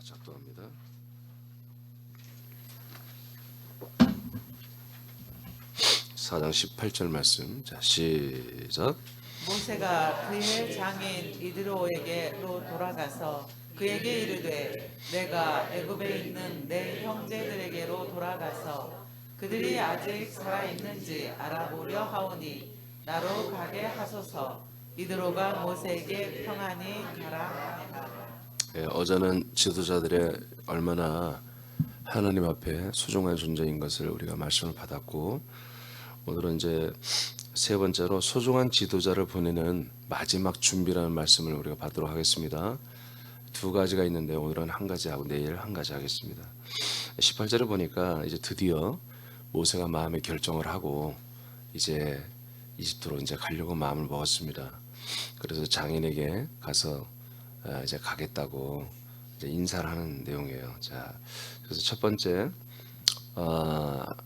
작동합니다. 사장 18절 말씀. 자, 시작. 모세가 그의 장인 이드로에게로 돌아가서 그에게 이르되 내가 애굽에 있는 내 형제들에게로 돌아가서 그들이 아직 살아있는지 알아보려 하오니 나로 가게 하소서. 이드로가 모세에게 평안히 가라 하니라. 어제는 지도자들의 얼마나 하나님 앞에 소중한 존재인 것을 우리가 말씀을 받았고, 오늘은 이제 세 번째로 소중한 지도자를 보내는 마지막 준비라는 말씀을 우리가 받도록 하겠습니다. 두 가지가 있는데 오늘은 한 가지 하고 내일 한 가지 하겠습니다. 18절을 보니까 이제 드디어 모세가 마음의 결정을 하고 이제 이집트로 이제 가려고 마음을 먹었습니다. 그래서 장인에게 가서 이제 가겠다고 이제 인사를 하는 내용이에요. 자, 그래서 첫 번째,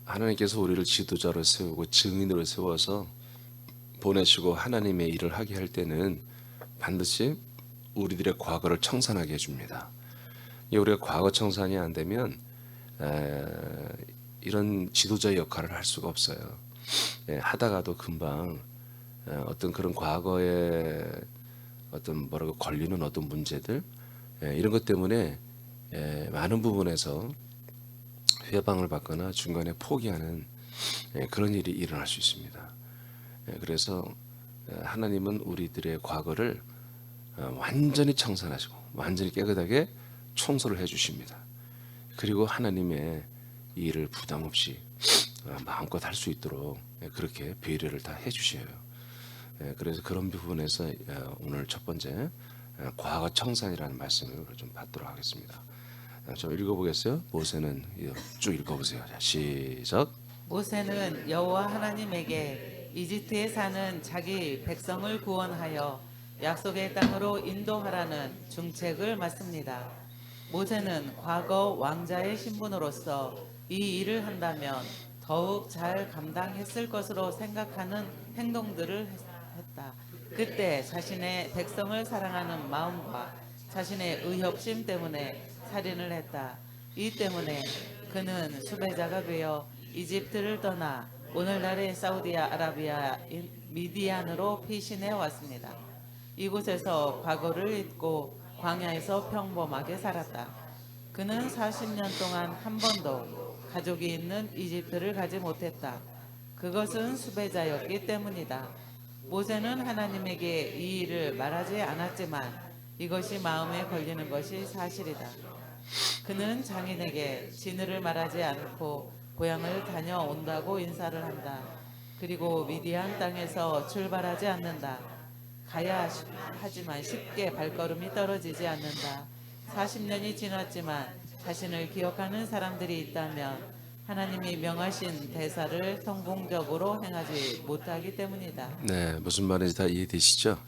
하나님께서 우리를 지도자로 세우고 증인으로 세워서 보내시고 하나님의 일을 하게 할 때는 반드시 우리들의 과거를 청산하게 해줍니다. 우리가 과거 청산이 안 되면 이런 지도자의 역할을 할 수가 없어요. 하다가도 금방 어떤 그런 과거에 어떤 뭐라고 걸리는 어떤 문제들, 이런 것 때문에 많은 부분에서 회방을 받거나 중간에 포기하는 그런 일이 일어날 수 있습니다. 그래서 하나님은 우리들의 과거를 완전히 청산하시고 완전히 깨끗하게 청소를 해주십니다. 그리고 하나님의 이 일을 부담 없이 마음껏 할 수 있도록 그렇게 배려를 다 해주셔요. 그래서 그런 부분에서 오늘 첫 번째 과거 청산이라는 말씀을 좀 받도록 하겠습니다. 좀 읽어보겠어요? 모세는 쭉 읽어보세요. 자, 시작. 모세는 여호와 하나님에게 이집트에 사는 자기 백성을 구원하여 약속의 땅으로 인도하라는 중책을 맡습니다. 모세는 과거 왕자의 신분으로서 이 일을 한다면 더욱 잘 감당했을 것으로 생각하는 행동들을 했다. 그때 자신의 백성을 사랑하는 마음과 자신의 의협심 때문에 살인을 했다. 이 때문에 그는 수배자가 되어 이집트를 떠나 오늘날의 사우디아라비아인 미디안으로 피신해 왔습니다. 이곳에서 과거를 잊고 광야에서 평범하게 살았다. 그는 40년 동안 한 번도 가족이 있는 이집트를 가지 못했다. 그것은 수배자였기 때문이다. 모세는 하나님에게 이 일을 말하지 않았지만 이것이 마음에 걸리는 것이 사실이다. 그는 장인에게 진을 말하지 않고 고향을 다녀온다고 인사를 한다. 그리고 미디안 땅에서 출발하지 않는다. 가야 하지만 쉽게 발걸음이 떨어지지 않는다. 40년이 지났지만 자신을 기억하는 사람들이 있다면 하나님이 명하신 대사를 성공적으로 행하지 못하기 때문이다. 네, 무슨 말인지 다 이해되시죠?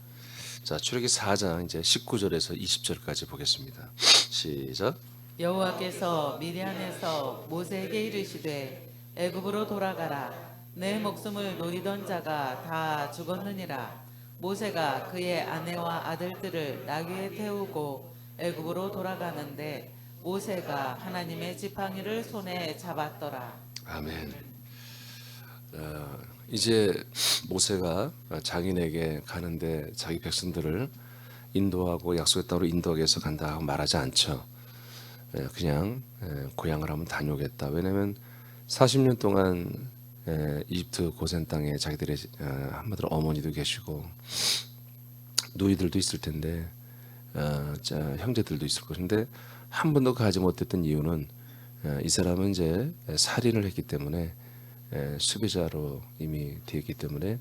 자, 출애기 4장 이제 19절에서 20절까지 보겠습니다. 시작. 여호와께서 미디안에서 모세에게 이르시되 애굽으로 돌아가라. 내 목숨을 노리던 자가 다 죽었느니라. 모세가 그의 아내와 아들들을 나귀에 태우고 애굽으로 돌아가는데 모세가 하나님의 지팡이를 손에 잡았더라. 아멘. 이제 모세가 장인에게 가는데 자기 백성들을 인도하고 약속의 땅으로 인도하기 위해서 간다 하고 말하지 않죠. 그냥 고향을 한번 다녀오겠다. 왜냐하면 40년 동안 이집트 고센 땅에 자기들의 한마디로 어머니도 계시고 누이들도 있을 텐데 형제들도 있을 것인데 한 번도 가지 못했던 이유는 이 사람은 이제 살인을 했기 때문에 수배자로 이미 되었기 때문에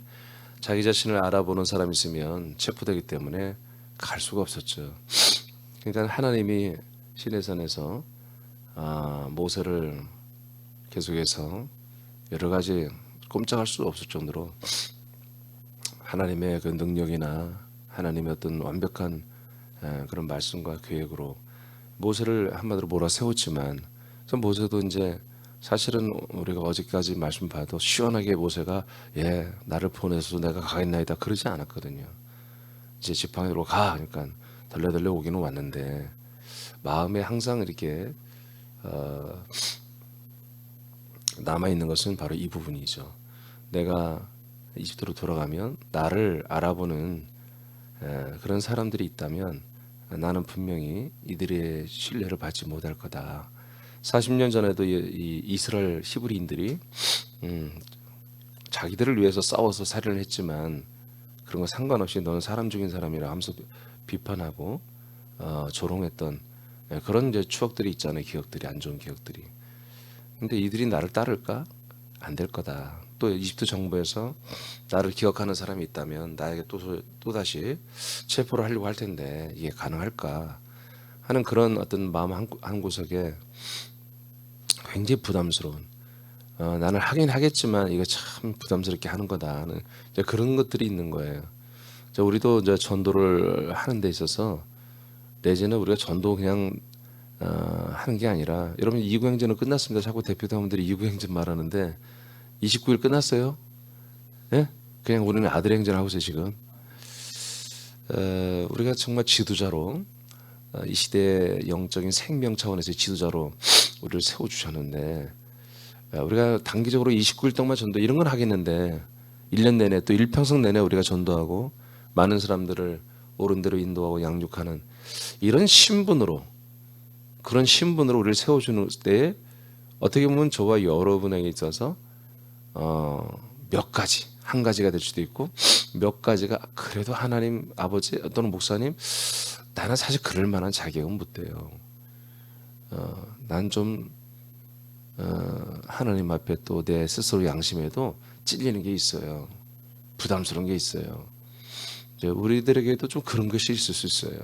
자기 자신을 알아보는 사람이 있으면 체포되기 때문에 갈 수가 없었죠. 그러니까 하나님이 시내산에서 모세를 계속해서 여러 가지 꼼짝할 수 없을 정도로 하나님의 그 능력이나 하나님의 어떤 완벽한 그런 말씀과 계획으로 모세를 한마디로 몰아세웠지만 모세도 이제 사실은 우리가 어제까지 말씀 봐도 시원하게 모세가 나를 보내서 내가 가겠나이다 그러지 않았거든요. 이제 지팡이로 가 그러니까 덜레덜레 오기는 왔는데 마음에 항상 이렇게 남아 있는 것은 바로 이 부분이죠. 내가 이집트로 돌아가면 나를 알아보는 그런 사람들이 있다면 나는 분명히 이들의 신뢰를 받지 못할 거다. 40년 전에도 이 이스라엘 히브리인들이 자기들을 위해서 싸워서 살인을 했지만 그런 거 상관없이 너는 사람 죽인 사람이라 하면서 비판하고 조롱했던 그런 이제 추억들이 있잖아요. 기억들이, 안 좋은 기억들이. 근데 이들이 나를 따를까? 안 될 거다. 또 이집트 정부에서 나를 기억하는 사람이 있다면 나에게 또 다시 체포를 하려고 할 텐데 이게 가능할까 하는 그런 어떤 마음 한 구석에 굉장히 부담스러운, 나는 하긴 하겠지만 이거 참 부담스럽게 하는 거다 하는 이제 그런 것들이 있는 거예요. 우리도 이제 전도를 하는 데 있어서 내지는 우리가 전도 그냥 하는 게 아니라, 여러분 이구행전은 끝났습니다. 자꾸 대표단원들이 이구행전 말하는데 29일 끝났어요. 예? 그냥 우리는 아들 행전하고 있어요 지금. 우리가 정말 지도자로 이 시대의 영적인 생명 차원에서 지도자로 우리를 세워주셨는데, 우리가 단기적으로 29일 동안 전도 이런 건 하겠는데 1년 내내 또 일평생 내내 우리가 전도하고 많은 사람들을 옳은 대로 인도하고 양육하는 이런 신분으로, 그런 신분으로 우리를 세워주는 때에 어떻게 보면 저와 여러분에게 있어서 몇 가지, 한 가지가 될 수도 있고 몇 가지가 그래도 하나님 아버지 또는 목사님 나는 사실 그럴 만한 자격은 못 돼요. 난 좀 하나님 앞에 또 내 스스로 양심에도 찔리는 게 있어요. 부담스러운 게 있어요. 이제 우리들에게도 좀 그런 것이 있을 수 있어요.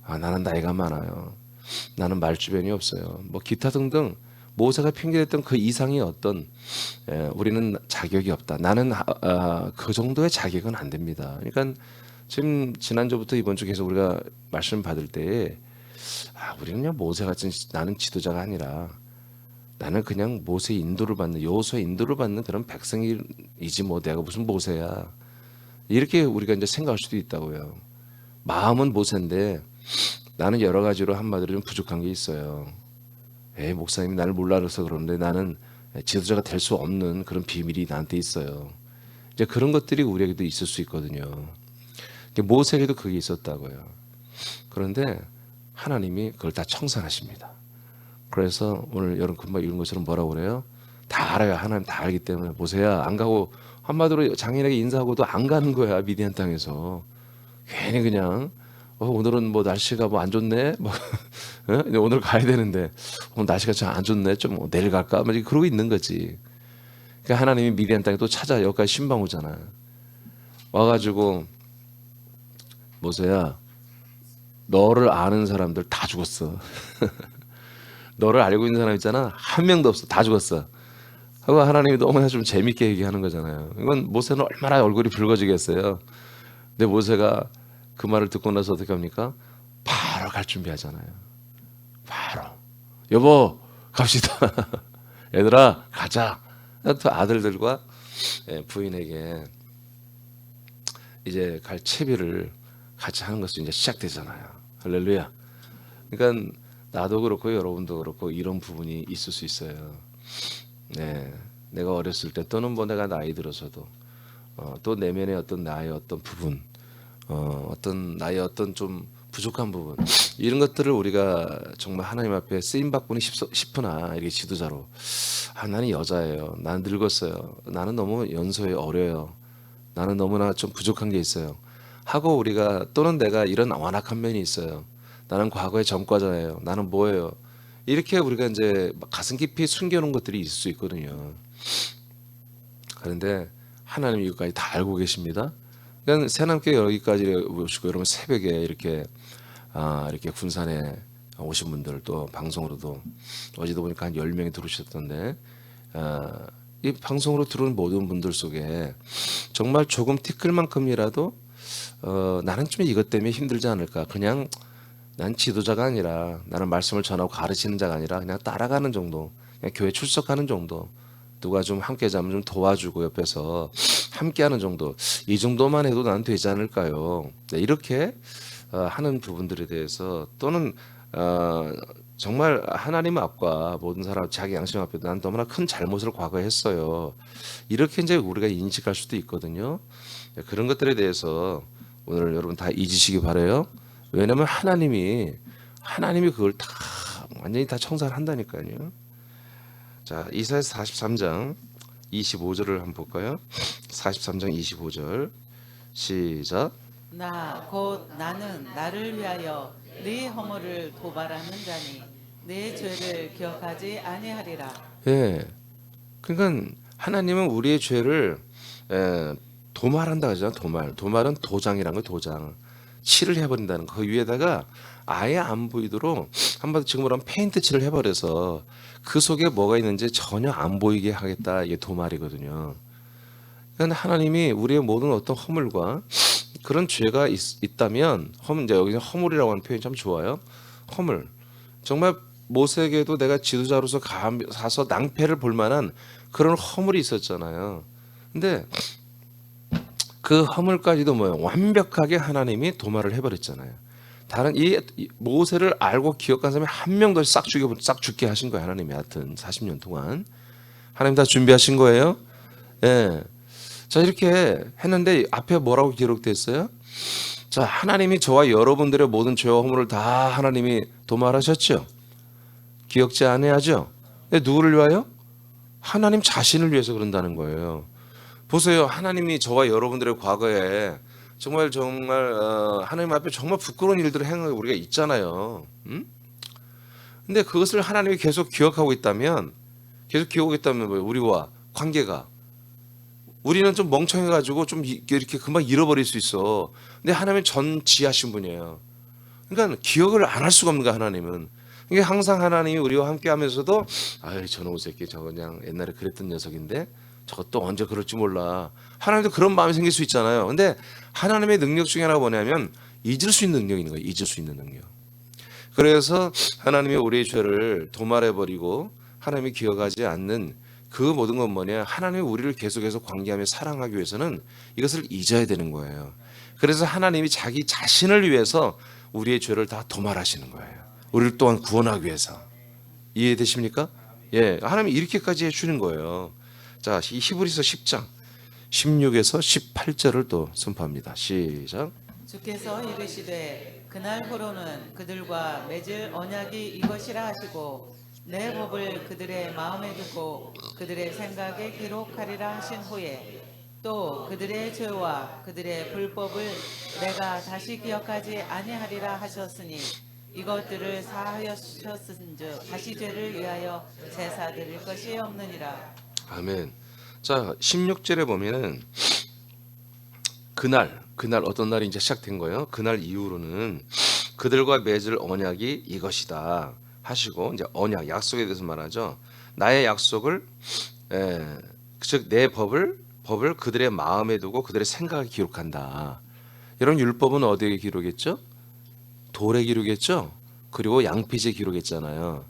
나는 나이가 많아요. 나는 말주변이 없어요. 뭐 기타 등등 모세가 핑계댔던 그 이상의 어떤 우리는 자격이 없다. 나는 그 정도의 자격은 안 됩니다. 그러니까 지금 지난주부터 이번 주 계속 우리가 말씀 받을 때에 우리는 그냥 모세 같은 나는 지도자가 아니라 나는 그냥 모세 인도를 받는, 여호수아 인도를 받는 그런 백성이지 뭐 내가 무슨 모세야. 이렇게 우리가 이제 생각할 수도 있다고요. 마음은 모세인데 나는 여러 가지로 한마디로 좀 부족한 게 있어요. 목사님이 나를 몰라서 그러는데 나는 지도자가 될 수 없는 그런 비밀이 나한테 있어요. 이제 그런 것들이 우리에게도 있을 수 있거든요. 모세에게도 그게 있었다고요. 그런데 하나님이 그걸 다 청산하십니다. 그래서 오늘 여러분 금방 읽은 것처럼 뭐라고 그래요? 다 알아요. 하나님 다 알기 때문에 모세야 안 가고, 한마디로 장인에게 인사하고도 안 가는 거야. 미디안 땅에서 괜히 그냥 오늘은 뭐 날씨가 뭐 안 좋네, 뭐 오늘 가야 되는데 오늘 날씨가 좀 안 좋네, 좀 내일 갈까, 뭐 그러고 있는 거지. 그러니까 하나님이 미디안 땅에 또 찾아 여기까지 신방 오잖아. 와가지고 모세야 너를 아는 사람들 다 죽었어. 너를 알고 있는 사람 있잖아, 한 명도 없어. 다 죽었어. 하고 하나님이 너무나 좀 재밌게 얘기하는 거잖아요. 이건 모세는 얼마나 얼굴이 붉어지겠어요. 근데 모세가 그 말을 듣고 나서 어떻게 합니까? 바로 갈 준비하잖아요. 바로 여보 갑시다. 얘들아 가자. 또 아들들과 부인에게 이제 갈 채비를 같이 하는 것이 이제 시작되잖아요. 할렐루야. 그러니까 나도 그렇고 여러분도 그렇고 이런 부분이 있을 수 있어요. 네, 내가 어렸을 때 또는 뭐 내가 나이 들어서도 또 내면의 어떤 나의 어떤 부분, 어떤 나의 어떤 좀 부족한 부분, 이런 것들을 우리가 정말 하나님 앞에 쓰임 받고는 싶으나 이렇게 지도자로 나는 여자예요. 나는 늙었어요. 나는 너무 연소해 어려요. 나는 너무나 좀 부족한 게 있어요. 하고 우리가 또는 내가 이런 완악한 면이 있어요. 나는 과거의 전과자예요. 나는 뭐예요? 이렇게 우리가 이제 가슴 깊이 숨겨놓은 것들이 있을 수 있거든요. 그런데 하나님 이것까지 다 알고 계십니다. 그러니까 새남교 여기까지 오시고 여러분 새벽에 이렇게 이렇게 군산에 오신 분들 또 방송으로도 어제도 보니까 한 10명이 들어오셨던데 이 방송으로 들어온 모든 분들 속에 정말 조금 티끌만큼이라도 나는 좀 이것 때문에 힘들지 않을까, 그냥 난 지도자가 아니라 나는 말씀을 전하고 가르치는 자가 아니라 그냥 따라가는 정도, 그냥 교회 출석하는 정도, 누가 좀 함께 자면 좀 도와주고 옆에서 함께하는 정도, 이 정도만 해도 난 되지 않을까요? 네, 이렇게 하는 부분들에 대해서 또는 정말 하나님 앞과 모든 사람 자기 양심 앞에 난 너무나 큰 잘못을 과거에 했어요. 이렇게 이제 우리가 인식할 수도 있거든요. 그런 것들에 대해서 오늘 여러분 다 잊으시기 바래요. 왜냐하면 하나님이 그걸 다 완전히 다 청산을 한다니까요. 자, 이사야서 43장 25절을 한번 볼까요? 43장 25절 시작. 나 곧 나는 나를 위하여 네 허물을 도발하는 자니 내 죄를 기억하지 아니하리라. 예, 그러니까 하나님은 우리의 죄를 도말한다 하잖아. 도말은 도장이란 거. 도장 칠을 해버린다는 거. 그 위에다가 아예 안 보이도록 한번 지금으로 하면 페인트 칠을 해버려서 그 속에 뭐가 있는지 전혀 안 보이게 하겠다. 이게 도말이거든요. 그러니까 하나님이 우리의 모든 어떤 허물과 그런 죄가 있다면 이제 여기서 허물이라고 하는 표현이 참 좋아요. 허물. 정말 모세에게도 내가 지도자로서 가서 낭패를 볼 만한 그런 허물이 있었잖아요. 근데 그 허물까지도 완벽하게 하나님이 도말을 해버렸잖아요. 다른 이 모세를 알고 기억한 사람이 한 명도 싹 죽게 하신 거예요. 하나님이 하여튼 40년 동안 하나님 다 준비하신 거예요. 예. 자, 이렇게 했는데 앞에 뭐라고 기록됐어요? 자, 하나님이 저와 여러분들의 모든 죄와 허물을 다 하나님이 도말하셨죠. 기억지 아니하죠. 근데 누구를 위하여? 하나님 자신을 위해서 그런다는 거예요. 보세요. 하나님이 저와 여러분들의 과거에 정말 하나님 앞에 정말 부끄러운 일들을 행하고 우리가 있잖아요. 근데 그것을 하나님이 계속 기억하고 있다면 우리와 관계가 우리는 좀 멍청해가지고 좀 이렇게 금방 잃어버릴 수 있어. 근데 하나님은 전지하신 분이에요. 그러니까 기억을 안 할 수가 없는 거야. 하나님은. 이게 항상 하나님이 우리와 함께하면서도 아이 저놈의 새끼 저거 그냥 옛날에 그랬던 녀석인데 저것도 언제 그럴지 몰라. 하나님도 그런 마음이 생길 수 있잖아요. 근데 하나님의 능력 중에 하나가 뭐냐면 잊을 수 있는 능력이 있는 거예요. 잊을 수 있는 능력. 그래서 하나님이 우리의 죄를 도말해버리고 하나님이 기억하지 않는 그 모든 건 뭐냐? 하나님이 우리를 계속해서 관계하며 사랑하기 위해서는 이것을 잊어야 되는 거예요. 그래서 하나님이 자기 자신을 위해서 우리의 죄를 다 도말하시는 거예요. 우리를 또한 구원하기 위해서. 이해되십니까? 예, 하나님이 이렇게까지 해주는 거예요. 자, 히브리서 10장 16에서 18절을 또 선포합니다. 시작. 주께서 이르시되 그날부로는 그들과 맺을 언약이 이것이라 하시고 내 법을 그들의 마음에 두고 그들의 생각에 기록하리라 하신 후에 또 그들의 죄와 그들의 불법을 내가 다시 기억하지 아니하리라 하셨으니 이것들을 사하셨은즉 다시 죄를 위하여 제사 드릴 것이 없느니라. 아멘. 자, 16절에 보면은 그날 어떤 날이 이제 시작된 거예요. 그날 이후로는 그들과 맺을 언약이 이것이다 하시고 이제 언약 약속에 대해서 말하죠. 나의 약속을 즉 내 법을 그들의 마음에 두고 그들의 생각에 기록한다. 이런 율법은 어디에 기록했죠? 돌에 기록했죠. 그리고 양피지에 기록했잖아요.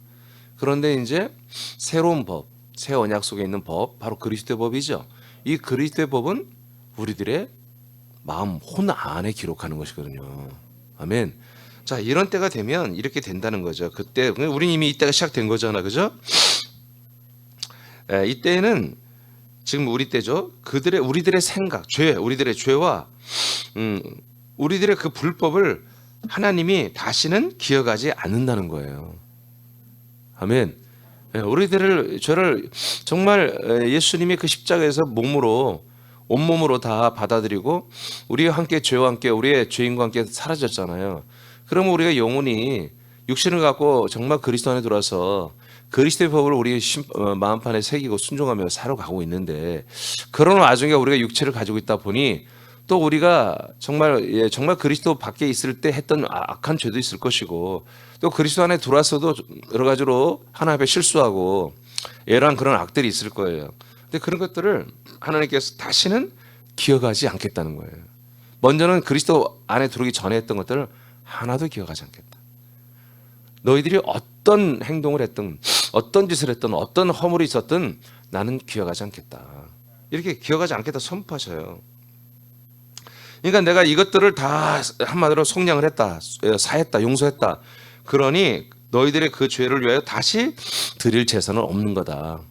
그런데 이제 새로운 법, 새 언약 속에 있는 법, 바로 그리스도의 법이죠. 이 그리스도의 법은 우리들의 마음 혼 안에 기록하는 것이거든요. 아멘. 자, 이런 때가 되면 이렇게 된다는 거죠. 그때 우리 이미 이때가 시작된 거잖아, 그죠? 이때는 지금 우리 때죠. 우리들의 생각, 우리들의 죄와 우리들의 그 불법을 하나님이 다시는 기억하지 않는다는 거예요. 아멘. 우리들을 죄를 정말 예수님이 그 십자가에서 온몸으로 다 받아들이고 우리와 함께 죄와 함께 우리의 죄인과 함께 사라졌잖아요. 그러면 우리가 영원히 육신을 갖고 정말 그리스도 안에 들어와서 그리스도의 법을 우리 마음판에 새기고 순종하며 살아가고 있는데 그런 와중에 우리가 육체를 가지고 있다 보니 또 우리가 정말 그리스도 밖에 있을 때 했던 악한 죄도 있을 것이고 또 그리스도 안에 들어와서도 여러 가지로 하나님 앞에 실수하고 애란 그런 악들이 있을 거예요. 근데 그런 것들을 하나님께서 다시는 기억하지 않겠다는 거예요. 먼저는 그리스도 안에 들어오기 전에 했던 것들을 하나도 기억하지 않겠다. 너희들이 어떤 행동을 했든 어떤 짓을 했든 어떤 허물이 있었든 나는 기억하지 않겠다. 이렇게 기억하지 않겠다 선포하셔요. 그러니까 내가 이것들을 다 한마디로 속량을 했다, 사했다, 용서했다. 그러니 너희들의 그 죄를 위하여 다시 드릴 제사는 없는 거다.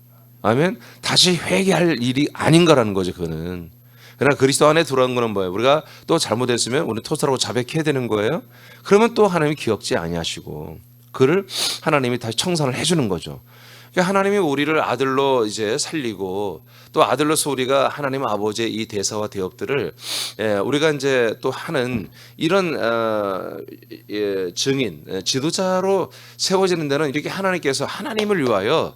아멘. 다시 회개할 일이 아닌 거라는 거죠. 그거는. 그러나 그리스도 안에 들어간 거는 뭐예요? 우리가 또 잘못했으면 우리 토설하고 자백해야 되는 거예요. 그러면 또 하나님이 기억지 아니하시고 그를 하나님이 다시 청산을 해주는 거죠. 그러니까 하나님이 우리를 아들로 이제 살리고 또 아들로서 우리가 하나님 아버지의 이 대사와 대업들을 우리가 이제 또 하는 이런 증인 지도자로 세워지는 데는 이렇게 하나님께서 하나님을 위하여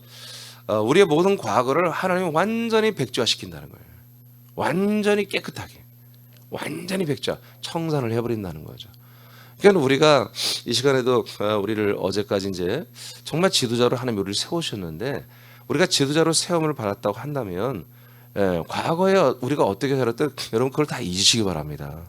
우리의 모든 과거를 하나님이 완전히 백지화시킨다는 거예요. 완전히 깨끗하게 완전히 백지화 청산을 해버린다는 거죠. 그러니까 우리가 이 시간에도 우리를 어제까지 이제 정말 지도자로 하나님 우리를 세우셨는데 우리가 지도자로 세움을 받았다고 한다면 과거에 우리가 어떻게 살았든 여러분 그걸 다 잊으시기 바랍니다.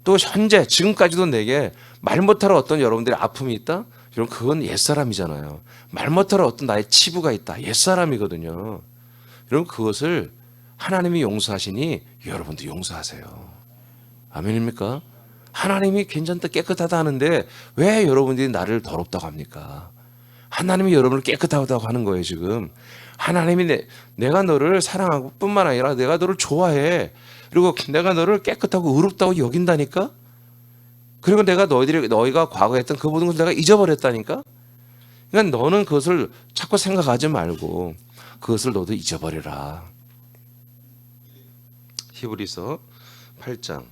또 현재 지금까지도 내게 말 못하러 어떤 여러분들의 아픔이 있다? 여러분 그건 옛사람이잖아요. 말 못하러 어떤 나의 치부가 있다. 옛사람이거든요. 여러분 그것을 하나님이 용서하시니 여러분도 용서하세요. 아멘입니까? 하나님이 괜찮다 깨끗하다 하는데 왜 여러분들이 나를 더럽다고 합니까? 하나님이 여러분을 깨끗하다고 하는 거예요. 지금 하나님이 내가 너를 사랑하고 뿐만 아니라 내가 너를 좋아해. 그리고 내가 너를 깨끗하고 의롭다고 여긴다니까. 그리고 내가 너희가 과거에 했던 그 모든 것을 내가 잊어버렸다니까. 그러니까 너는 그것을 자꾸 생각하지 말고 그것을 너도 잊어버려라. 히브리서 8장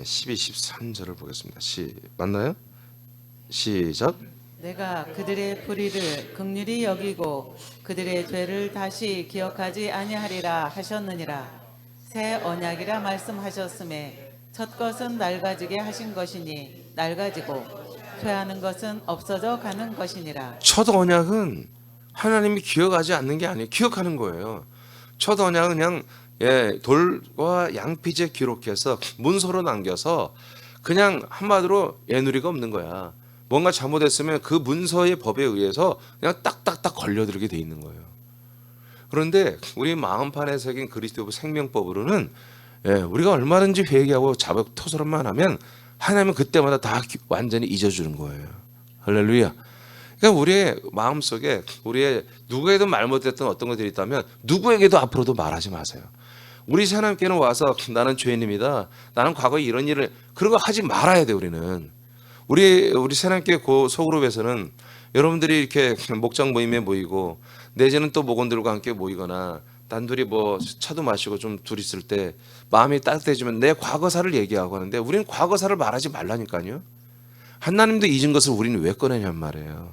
12, 13절을 보겠습니다. 맞나요? 시작. 내가 그들의 불의를 긍휼히 여기고 그들의 죄를 다시 기억하지 아니하리라 하셨느니라. 새 언약이라 말씀하셨음에 첫 것은 낡아지게 하신 것이니 낡아지고 퇴하는 것은 없어져 가는 것이니라. 첫 언약은 하나님이 기억하지 않는 게 아니에요. 기억하는 거예요. 첫 언약은 그냥 돌과 양피지에 기록해서 문서로 남겨서 그냥 한마디로 애누리가 없는 거야. 뭔가 잘못했으면 그 문서의 법에 의해서 그냥 딱딱딱 걸려들게 돼 있는 거예요. 그런데 우리 마음판에 새긴 그리스도의 생명법으로는 우리가 얼마든지 회개하고 자복 토설만 하면 하나님은 그때마다 다 완전히 잊어주는 거예요. 할렐루야. 그러니까 우리의 마음속에 우리의 누구에게도 말 못했던 어떤 것들이 있다면 누구에게도 앞으로도 말하지 마세요. 우리 하나님께는 와서 나는 죄인입니다. 나는 과거에 이런 일을 그런 거 하지 말아야 돼. 우리 하나님께 그 소그룹에서는 여러분들이 이렇게 목장 모임에 모이고 내지는 또 목원들과 함께 모이거나 단둘이 뭐 차도 마시고 좀 둘이 있을 때 마음이 따뜻해지면 내 과거사를 얘기하고 하는데 우리는 과거사를 말하지 말라니까요. 하나님도 잊은 것을 우리는 왜 꺼내냔 말이에요.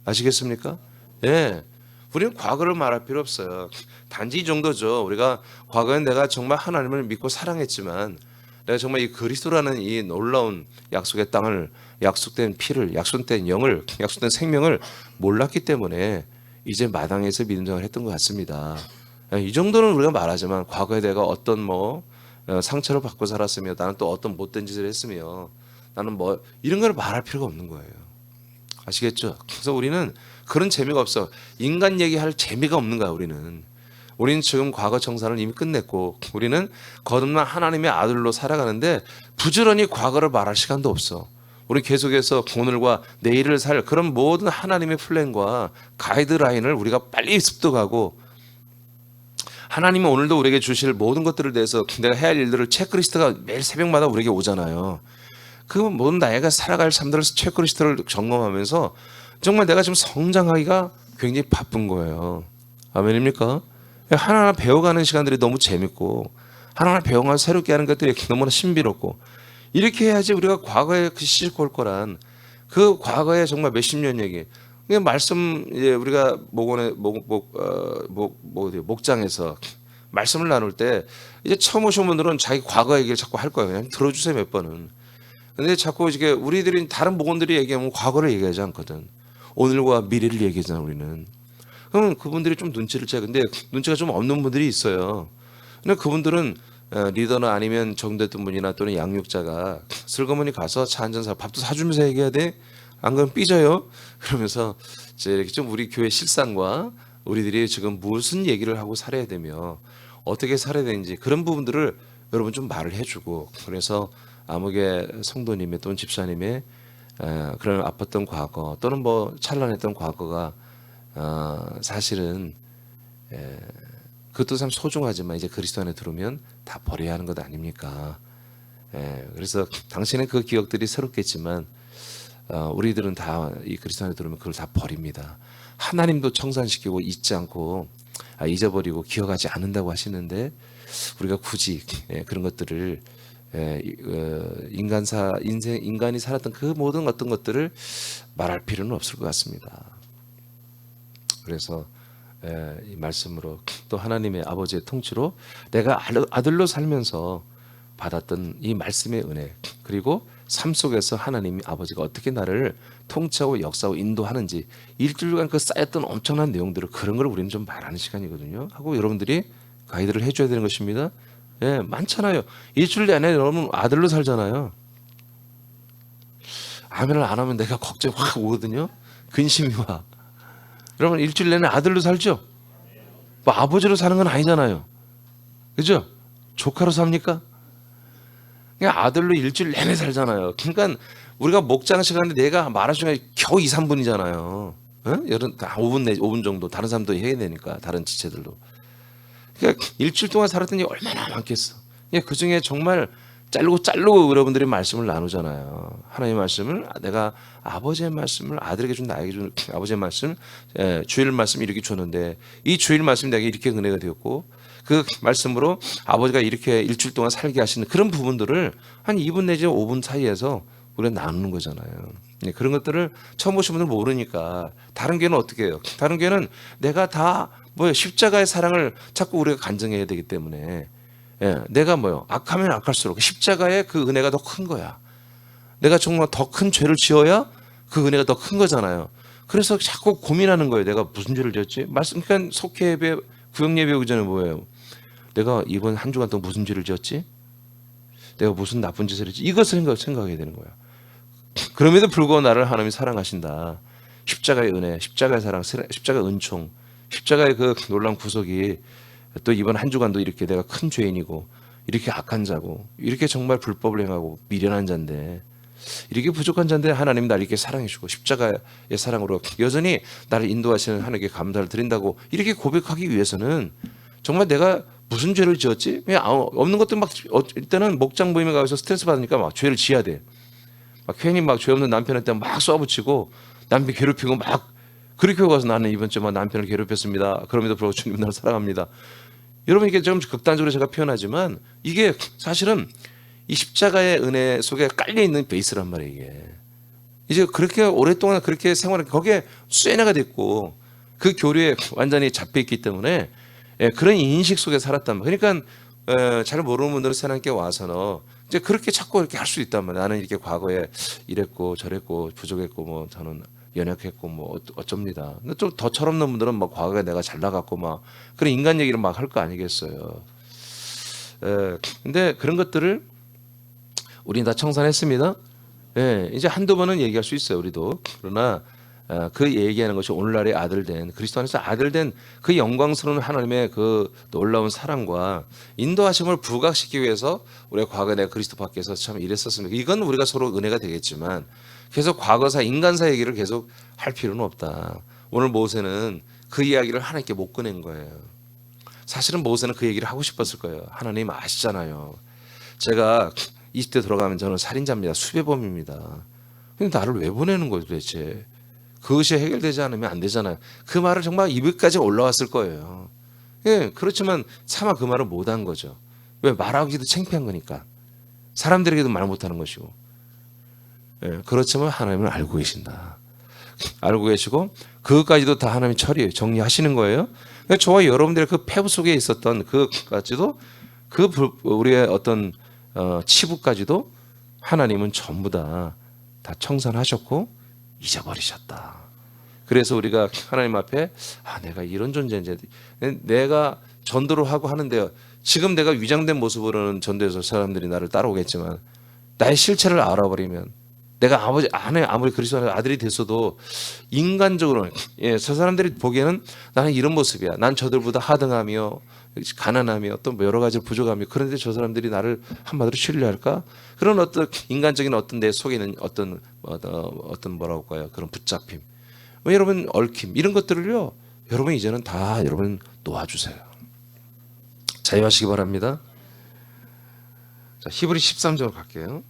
아시겠습니까? 예. 우리는 과거를 말할 필요 없어요. 단지 이 정도죠. 우리가 과거에 내가 정말 하나님을 믿고 사랑했지만 내가 정말 이 그리스도라는 이 놀라운 약속의 땅을 약속된 피를 약속된 영을 약속된 생명을 몰랐기 때문에 이제 마당에서 믿음정을 했던 것 같습니다. 이 정도는 우리가 말하지만 과거에 내가 어떤 상처를 받고 살았으며 나는 또 어떤 못된 짓을 했으며 나는 이런 걸 말할 필요가 없는 거예요. 아시겠죠? 그래서 우리는 그런 재미가 없어. 인간 얘기할 재미가 없는 거야. 우리는 지금 과거 청산을 이미 끝냈고 우리는 거듭난 하나님의 아들로 살아가는데 부지런히 과거를 말할 시간도 없어. 우리 계속해서 오늘과 내일을 살 그런 모든 하나님의 플랜과 가이드라인을 우리가 빨리 습득하고 하나님은 오늘도 우리에게 주실 모든 것들을 대해서 내가 해야 할 일들을 체크리스트가 매일 새벽마다 우리에게 오잖아요. 그 모든 나이가 살아갈 삶들을 체크리스트를 점검하면서 정말 내가 지금 성장하기가 굉장히 바쁜 거예요. 아멘입니까? 하나하나 배워가는 시간들이 너무 재밌고 하나하나 배워가서 새롭게 하는 것들이 너무나 신비롭고 이렇게 해야지 우리가 과거에 싣고 올 거란 그 과거에 정말 몇십 년 얘기 말씀 우리가 목장에서 말씀을 나눌 때 이제 처음 오신 분들은 자기 과거 얘기를 자꾸 할 거예요. 그냥 들어주세요 몇 번은. 근데 자꾸 이게 우리들이 다른 목원들이 얘기하면 과거를 얘기하지 않거든. 오늘과 미래를 얘기하잖아 우리는. 그러면 그분들이 좀 눈치를 채. 근데 눈치가 좀 없는 분들이 있어요. 근데 그분들은 리더나 아니면 정됐던 분이나 또는 양육자가 슬그머니 가서 차 한잔 사 밥도 사주면서 얘기해야 돼. 안 그러면 삐져요. 그러면서 이제 이렇게 좀 우리 교회 실상과 우리들이 지금 무슨 얘기를 하고 살아야 되며 어떻게 살아야 되는지 그런 부분들을 여러분 좀 말을 해주고 그래서 아무개 성도님의 또는 집사님의 그런 아팠던 과거 또는 뭐 찬란했던 과거가 사실은 그것도 참 소중하지만 이제 그리스도 안에 들어오면 다 버려야 하는 것 아닙니까? 그래서 당신의 그 기억들이 새롭겠지만 우리들은 다 이 그리스도 안에 들어오면 그걸 다 버립니다. 하나님도 청산시키고 잊지 않고 잊어버리고 기억하지 않는다고 하시는데 우리가 굳이 그런 것들을 인간이 살았던 그 모든 어떤 것들을 말할 필요는 없을 것 같습니다. 그래서 이 말씀으로 또 하나님의 아버지의 통치로 내가 아들로 살면서 받았던 이 말씀의 은혜, 그리고 삶 속에서 하나님 아버지가 어떻게 나를 통치하고 역사하고 인도하는지 일주일간 그 쌓였던 엄청난 내용들을, 그런 걸 우리는 좀 말하는 시간이거든요. 하고 여러분들이 가이드를 해줘야 되는 것입니다. 많잖아요. 일주일 내내 여러분 아들로 살잖아요. 아멘을 안 하면 내가 걱정이 확 오거든요. 근심이 와. 여러분 일주일 내내 아들로 살죠? 뭐 아버지로 사는 건 아니잖아요. 그죠? 조카로 삽니까? 그냥 아들로 일주일 내내 살잖아요. 그러니까 우리가 목장 시간에 내가 말할 시간이 겨우 2, 3분이잖아요. 여름 5분 정도 다른 사람도 해야 되니까, 다른 지체들도. 그러니까 일주일 동안 살았던 게 얼마나 많겠어. 그 중에 정말 자르고 여러분들이 말씀을 나누잖아요. 하나님의 말씀을, 내가 아버지의 말씀을 아들에게 준, 나에게 준 아버지의 말씀, 주일 말씀 이렇게 줬는데 이 주일 말씀이 내게 이렇게 은혜가 되었고, 그 말씀으로 아버지가 이렇게 일주일 동안 살게 하시는 그런 부분들을 한 2분 내지 5분 사이에서 우리가 나누는 거잖아요. 그런 것들을 처음 보신 분들 모르니까. 다른 교회는 어떻게 해요? 다른 교회는 내가 다 십자가의 사랑을 자꾸 우리가 간증해야 되기 때문에, 내가 악하면 악할수록 십자가의 그 은혜가 더 큰 거야. 내가 정말 더 큰 죄를 지어야 그 은혜가 더 큰 거잖아요. 그래서 자꾸 고민하는 거예요. 내가 무슨 죄를 지었지? 그러니까 속회예배, 구역예배 오기 전에 뭐예요? 내가 이번 한 주간 동안 무슨 죄를 지었지? 내가 무슨 나쁜 짓을 했지? 이것을 생각해야 되는 거야. 그럼에도 불구하고 나를 하나님이 사랑하신다. 십자가의 은혜, 십자가의 사랑, 십자가의 은총, 십자가의 그 놀라운 구속이 또 이번 한 주간도 이렇게 내가 큰 죄인이고 이렇게 악한 자고 이렇게 정말 불법을 행하고 미련한 자인데, 이렇게 부족한 자인데 하나님이 나를 이렇게 사랑해 주고 십자가의 사랑으로 여전히 나를 인도하시는 하나님께 감사를 드린다고 이렇게 고백하기 위해서는 정말 내가 무슨 죄를 지었지? 그냥 없는 것도 일단은 목장 모임에 가서 스트레스 받으니까 막 죄를 지어야 돼. 괜히 죄 없는 남편한테 막 쏘아붙이고 남편 괴롭히고 그렇게 가서 나는 이번 주에 남편을 괴롭혔습니다. 그럼에도 불구하고 주님 나를 사랑합니다. 여러분, 이게 좀 극단적으로 제가 표현하지만 이게 사실은 이 십자가의 은혜 속에 깔려있는 베이스란 말이에요. 이게 이제 그렇게 오랫동안 그렇게 생활을 거기에 쇠뇌가 됐고 그 교류에 완전히 잡혀있기 때문에 그런 인식 속에 살았단 말이에요. 그러니까 잘 모르는 분들은 하나님께 와서는 이제 그렇게 자꾸 이렇게 할 수 있단 말이에요. 나는 이렇게 과거에 이랬고 저랬고 부족했고 저는 연약했고 어쩝니다. 근데 좀 더 철없는 분들은 과거에 내가 잘 나갔고 그런 인간 얘기를 할 거 아니겠어요. 근데 그런 것들을 우리는 다 청산했습니다. 이제 한두 번은 얘기할 수 있어요, 우리도. 그러나 그 얘기하는 것이 오늘날의 아들된, 그리스도 안에서 아들된 그 영광스러운 하나님의 그 놀라운 사랑과 인도하심을 부각시키기 위해서 우리가 과거에 내가 그리스도 밖에서 참 이랬었습니다. 이건 우리가 서로 은혜가 되겠지만 계속 과거사, 인간사 얘기를 계속 할 필요는 없다. 오늘 모세는 그 이야기를 하나님께 못 꺼낸 거예요. 사실은 모세는 그 얘기를 하고 싶었을 거예요. 하나님 아시잖아요. 제가 20대 돌아가면 저는 살인자입니다. 수배범입니다. 근데 나를 왜 보내는 거예요 도대체? 그것이 해결되지 않으면 안 되잖아요. 그 말을 정말 입에까지 올라왔을 거예요. 그렇지만 차마 그 말을 못한 거죠. 왜? 말하기도 창피한 거니까. 사람들에게도 말 못하는 것이고. 그렇지만 하나님은 알고 계신다. 알고 계시고 그것까지도 다 하나님이 정리하시는 거예요. 저와 여러분들의 그 폐부 속에 있었던 그까지도 우리의 어떤 치부까지도 하나님은 전부 다 청산하셨고 잊어버리셨다. 그래서 우리가 하나님 앞에 내가 이런 존재인지, 내가 전도를 하고 하는데요. 지금 내가 위장된 모습으로는 전도해서 사람들이 나를 따라오겠지만 나의 실체를 알아버리면, 내가 아버지 아내 아무리 그리스도의 아들이 됐어도 인간적으로 저 사람들이 보기에는 나는 이런 모습이야. 난 저들보다 하등하며 가난하며 또 여러 가지 부족하며 그런데 저 사람들이 나를 한마디로 신뢰할까? 그런 어떤 인간적인 어떤 내 속에 있는 어떤 뭐라고 할까요? 그런 붙잡힘, 여러분 얽힘 이런 것들을요. 여러분 이제는 다 여러분 놓아주세요. 자유하시기 바랍니다. 자, 히브리 13절 갈게요.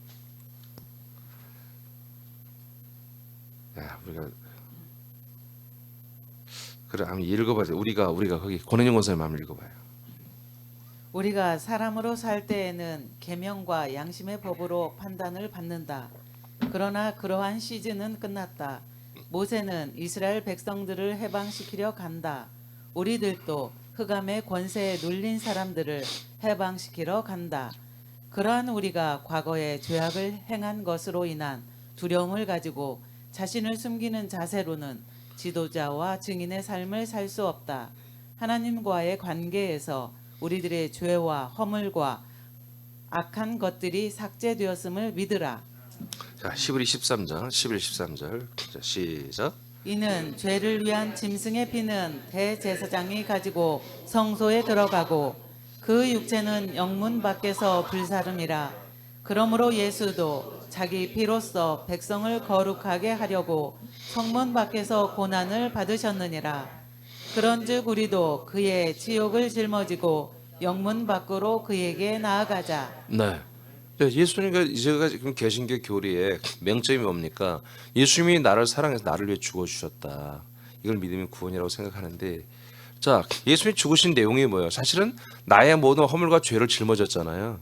야, 우리가 그래 한번 읽어봐요. 우리가 거기 권은영 권사님 한번 읽어봐요. 우리가 사람으로 살 때에는 계명과 양심의 법으로 판단을 받는다. 그러나 그러한 시즌은 끝났다. 모세는 이스라엘 백성들을 해방시키려 간다. 우리들도 흑암의 권세에 눌린 사람들을 해방시키러 간다. 그러한 우리가 과거에 죄악을 행한 것으로 인한 두려움을 가지고 자신을 숨기는 자세로는 지도자와 증인의 삶을 살 수 없다. 하나님과의 관계에서 우리들의 죄와 허물과 악한 것들이 삭제되었음을 믿으라. 자, 히브리 13장 11, 13절. 자, 시작. 이는 죄를 위한 짐승의 피는 대제사장이 가지고 성소에 들어가고 그 육체는 영문 밖에서 불사름이라. 그러므로 예수도 자기 피로써 백성을 거룩하게 하려고 성문 밖에서 고난을 받으셨느니라. 그런즉 우리도 그의 지옥을 짊어지고 영문 밖으로 그에게 나아가자. 네. 예수님과 제가 지금 개신교 교리의 맹점이 뭡니까? 예수님이 나를 사랑해서 나를 위해 죽어주셨다. 이걸 믿으면 구원이라고 생각하는데, 자, 예수님이 죽으신 내용이 뭐예요? 사실은 나의 모든 허물과 죄를 짊어졌잖아요.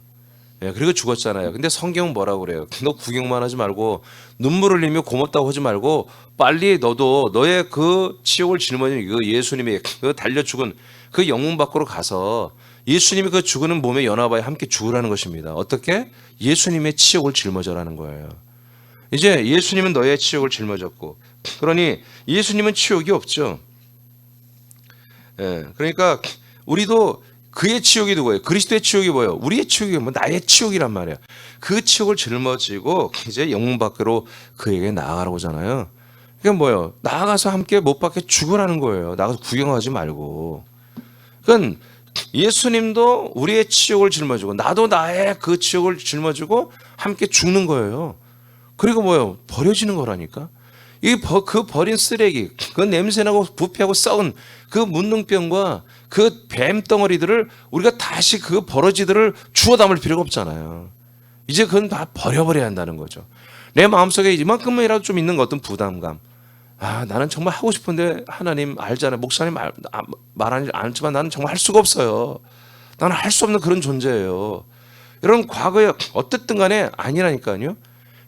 그리고 죽었잖아요. 근데 성경은 뭐라고 그래요? 너 구경만 하지 말고 눈물 흘리며 고맙다고 하지 말고 빨리 너도 너의 그 치욕을 짊어진 그 예수님의 그 달려 죽은 그 영문 밖으로 가서 예수님이 그 죽는 몸에 연합하여 함께 죽으라는 것입니다. 어떻게? 예수님의 치욕을 짊어져라는 거예요. 이제 예수님은 너의 치욕을 짊어졌고, 그러니 예수님은 치욕이 없죠. 그러니까 우리도 그의 치욕이 누구예요? 그리스도의 치욕이 뭐예요? 우리의 치욕이 뭐 나의 치욕이란 말이야. 그 치욕을 짊어지고 이제 영문 밖으로 그에게 나아가라고 하잖아요. 그게 뭐예요? 나아가서 함께 못 박혀 죽으라는 거예요. 나가서 구경하지 말고. 그러니까 예수님도 우리의 치욕을 짊어지고 나도 나의 그 치욕을 짊어지고 함께 죽는 거예요. 그리고 뭐예요? 버려지는 거라니까. 그 버린 쓰레기, 그 냄새나고 부패하고 썩은 그 문둥병과 그 뱀 덩어리들을 우리가 다시 그 버러지들을 주워 담을 필요가 없잖아요. 이제 그건 다 버려버려야 한다는 거죠. 내 마음속에 이만큼이라도 좀 있는 어떤 부담감. 아, 나는 정말 하고 싶은데 하나님 알잖아요. 목사님 말하지 않지만 나는 정말 할 수가 없어요. 나는 할 수 없는 그런 존재예요. 여러분 과거에 어떻든 간에 아니라니까요.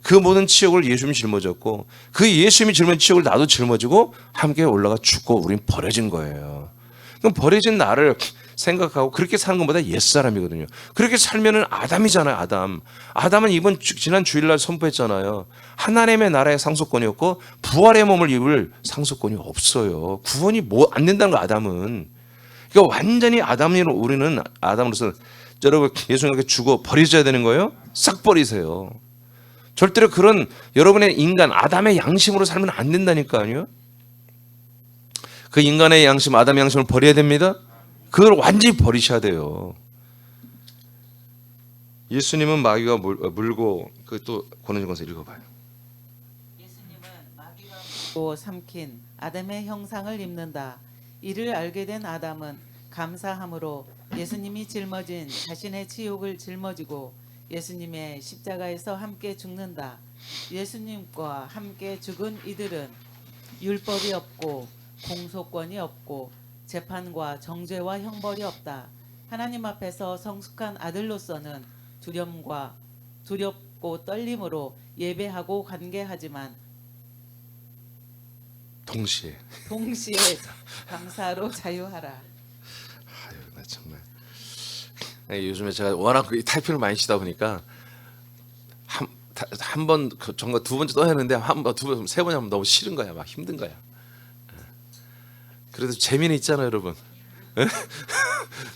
그 모든 치욕을 예수님이 짊어졌고 그 예수님이 짊어진 치욕을 나도 짊어지고 함께 올라가 죽고 우린 버려진 거예요. 그럼 버려진 나를 생각하고 그렇게 사는 것보다 옛사람이거든요. 그렇게 살면은 아담이잖아요. 아담은 이번 지난 주일날 선포했잖아요. 하나님의 나라의 상속권이었고 부활의 몸을 입을 상속권이 없어요. 구원이 뭐 안 된다는 거 아담은. 그러니까 완전히 아담으로 우리는 아담으로서 여러분 예수님께 죽어 버리셔야 되는 거예요. 싹 버리세요. 절대로 그런 여러분의 인간 아담의 양심으로 살면 안 된다니까요. 그 인간의 양심 아담의 양심을 버려야 됩니다. 그걸 완전히 버리셔야 돼요. 예수님은 마귀가 물고 그 또 권은정 권사 읽어봐요. 예수님은 마귀가 물고 삼킨 아담의 형상을 입는다. 이를 알게 된 아담은 감사함으로 예수님이 짊어진 자신의 치욕을 짊어지고 예수님의 십자가에서 함께 죽는다. 예수님과 함께 죽은 이들은 율법이 없고 공소권이 없고 재판과 정죄와 형벌이 없다. 하나님 앞에서 성숙한 아들로서는 두렵고 떨림으로 예배하고 관계하지만 동시에 감사로 자유하라. 아유, 나 정말 요즘에 제가 워낙 타이핑을 많이 치다 보니까 한 번 정말 두 번째 또 했는데 한 번, 두 번, 세 번이 하면 너무 싫은 거야, 막 힘든 거야. 그래도 재미는 있잖아요, 여러분.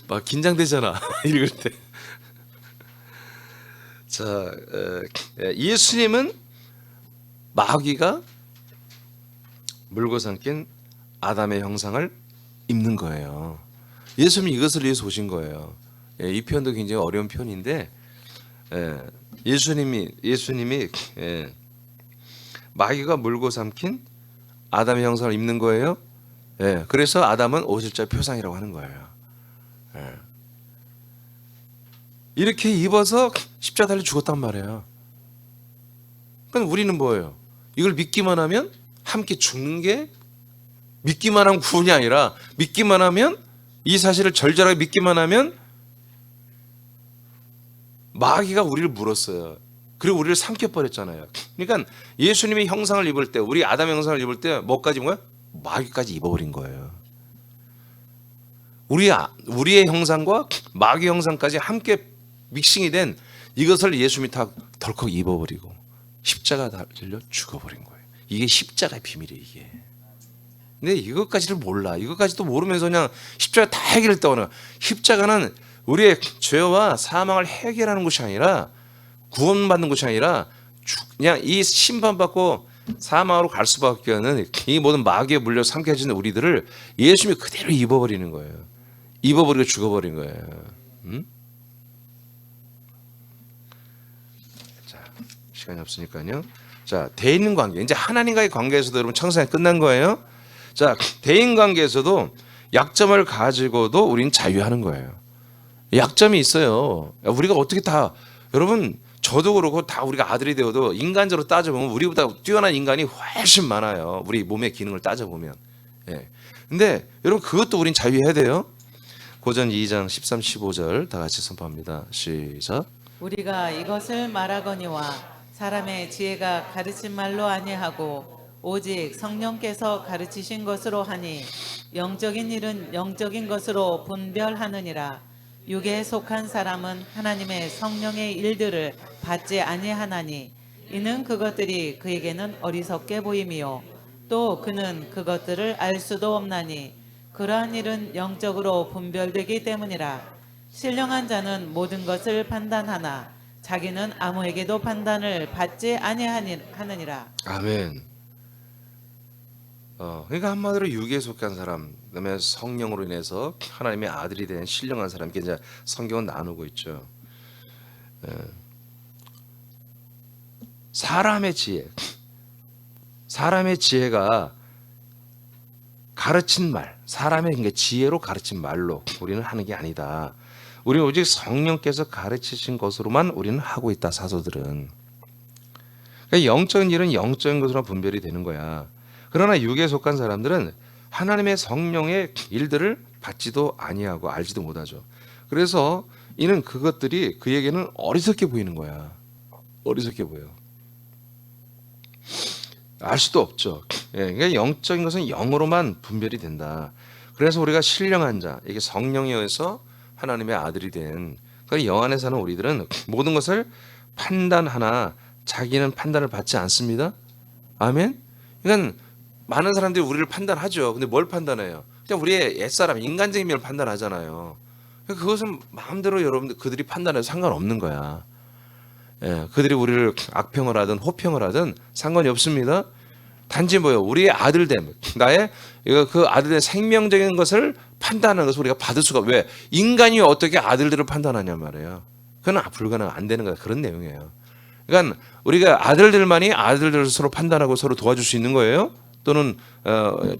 막 긴장되잖아 읽을 때. 자, 예수님은 마귀가 물고 삼킨 아담의 형상을 입는 거예요. 예수님이 이것을 위해서 오신 거예요. 예, 이 표현도 굉장히 어려운 표현인데 예수님이 마귀가 물고 삼킨 아담의 형상을 입는 거예요. 예, 그래서 아담은 오실자의 표상이라고 하는 거예요. 예. 이렇게 입어서 십자가 달려 죽었단 말이에요. 그럼 우리는 뭐예요? 이걸 믿기만 하면 함께 죽는 게 믿기만 하면 구원이 아니라 믿기만 하면 이 사실을 절절하게 믿기만 하면 마귀가 우리를 물었어요. 그리고 우리를 삼켜버렸잖아요. 그러니까 예수님이 형상을 입을 때 우리 아담 형상을 입을 때 뭐까지 입은 거예요? 마귀까지 입어버린 거예요. 우리의 형상과 마귀 형상까지 함께 믹싱이 된 이것을 예수님이 다 덜컥 입어버리고 십자가 달려 죽어버린 거예요. 이게 십자가의 비밀이에요. 이게. 근데 이것까지를 몰라. 이것까지도 모르면서 그냥 십자가 다 해결했다고는. 십자가는 우리의 죄와 사망을 해결하는 것이 아니라 구원받는 것이 아니라 그냥 이 심판받고 사망으로 갈 수밖에 없는 이 모든 마귀에 물려 삼켜진 우리들을 예수님이 그대로 입어버리는 거예요. 입어버리고 죽어버린 거예요. 자, 시간이 없으니까요. 자, 대인 관계. 이제 하나님과의 관계에서도 여러분 청산이 끝난 거예요. 자, 대인 관계에서도 약점을 가지고도 우리는 자유하는 거예요. 약점이 있어요. 우리가 어떻게 다 여러분 저도 그렇고 다 우리가 아들이 되어도 인간적으로 따져보면 우리보다 뛰어난 인간이 훨씬 많아요. 우리 몸의 기능을 따져보면. 예. 근데 여러분 그것도 우린 자유해야 돼요. 고전 2장 13, 15절 다 같이 선포합니다. 시작. 우리가 이것을 말하거니와 사람의 지혜가 가르친 말로 아니하고 오직 성령께서 가르치신 것으로 하니 영적인 일은 영적인 것으로 분별하느니라. 육에 속한 사람은 하나님의 성령의 일들을 받지 아니하나니 이는 그것들이 그에게는 어리석게 보임이요 또 그는 그것들을 알 수도 없나니 그러한 일은 영적으로 분별되기 때문이라. 신령한 자는 모든 것을 판단하나 자기는 아무에게도 판단을 받지 아니하느니라. 아멘. 그러니까 한마디로 육에 속한 사람, 그다음에 성령으로 인해서 하나님의 아들이 된 신령한 사람, 이렇게 이제 성경은 나누고 있죠. 사람의 지혜가 가르친 말, 사람의 그러니까 지혜로 가르친 말로 우리는 하는 게 아니다. 우리는 오직 성령께서 가르치신 것으로만 우리는 하고 있다. 사도들은. 그러니까 영적인 일은 영적인 것으로 분별이 되는 거야. 그러나 육에 속한 사람들은 하나님의 성령의 일들을 받지도 아니하고 알지도 못하죠. 그래서 이는 그것들이 그에게는 어리석게 보이는 거야. 어리석게 보여. 알 수도 없죠. 예, 그러니까 영적인 것은 영으로만 분별이 된다. 그래서 우리가 신령한 자, 이게 성령에 의해서 하나님의 아들이 된 그 영 안에 사는 우리들은 모든 것을 판단하나 자기는 판단을 받지 않습니다. 아멘. 그러니까 많은 사람들이 우리를 판단하죠. 근데 뭘 판단해요? 그냥 우리의 옛사람, 인간적인 면을 판단하잖아요. 그것은 마음대로 여러분들 그들이 판단해도 상관없는 거야. 예, 그들이 우리를 악평을 하든 호평을 하든 상관이 없습니다. 단지 뭐요? 우리의 아들됨, 나의 그 아들의 생명적인 것을 판단하는 것을 우리가 받을 수가. 왜? 인간이 어떻게 아들들을 판단하냐 말이에요. 그건 불가능, 안 되는 거야. 그런 내용이에요. 그러니까 우리가 아들들만이 아들들을 서로 판단하고 서로 도와줄 수 있는 거예요. 또는